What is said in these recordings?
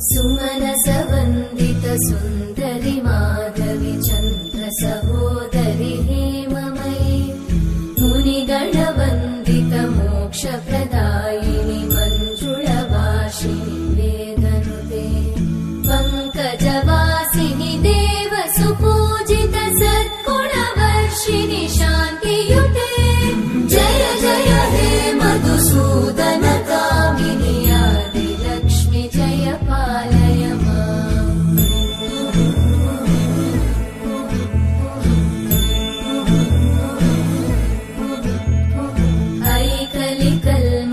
सुमनसवन्दित सुन्दरि माधवि चन्द्र सहोदरि हेममयि मुनिगणवन्दित मोक्षप्रदायिनि मञ्जुळवासिनि वेदनुते पङ्कजवासिनि देव सुपूजित सद्गुणवर्षिणि शान्तियुते जय जय हे मधुसूदन कामिनि आदिलक्ष्मि जय पालय माम्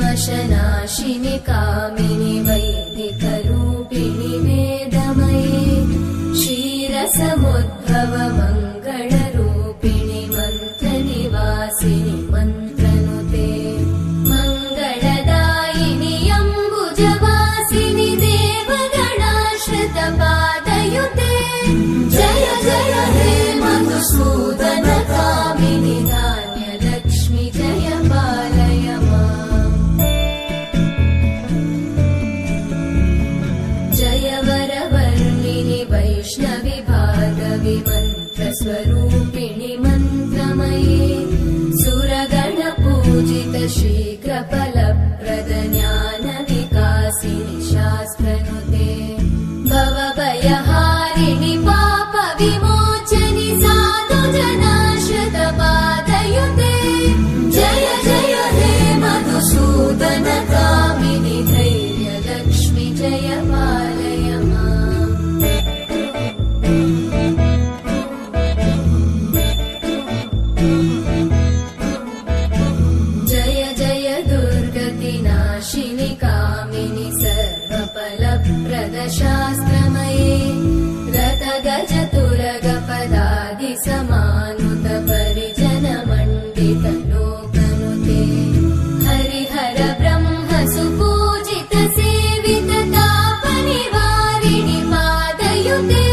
ऐकलिकल्मषनाशिनि कामिनि वैदिकरूपिणि वेदमये क्षीरसमुद्भव मङ्गलरूपिणि मन्त्रनिवासिनि मन्त्रनुते मङ्गलदायिनि अम्बुजवासिनि देवगणाश्रितपादयुते जय जय हे मधुसूदन कामिनि धान्यलक्ष्मि जय पालय माम् जय वरवर्णिनि वैष्णवि भार्गवि मन्त्रस्वरूपिणि मन्त्रमये सुरगणपूजित शीघ्रफलप्रद ज्ञानविकासिनि शास्त्रनुते भवभयहारिणि पापविमोचनि साधुजनाश्रितपादयुते जय जय हे मधुसूदन कामिनि धैर्यलक्ष्मि जय पालय माम् जय जय दुर्गतिनाशिनि कामिनि सर्वफलप्रद शास्त्रमये रतगजतुरगपदादि समानुत परिजनमण्डित लोकनुते हरिहर ब्रह्म सुपूजित सेवित तापनिवारिणि पादयुते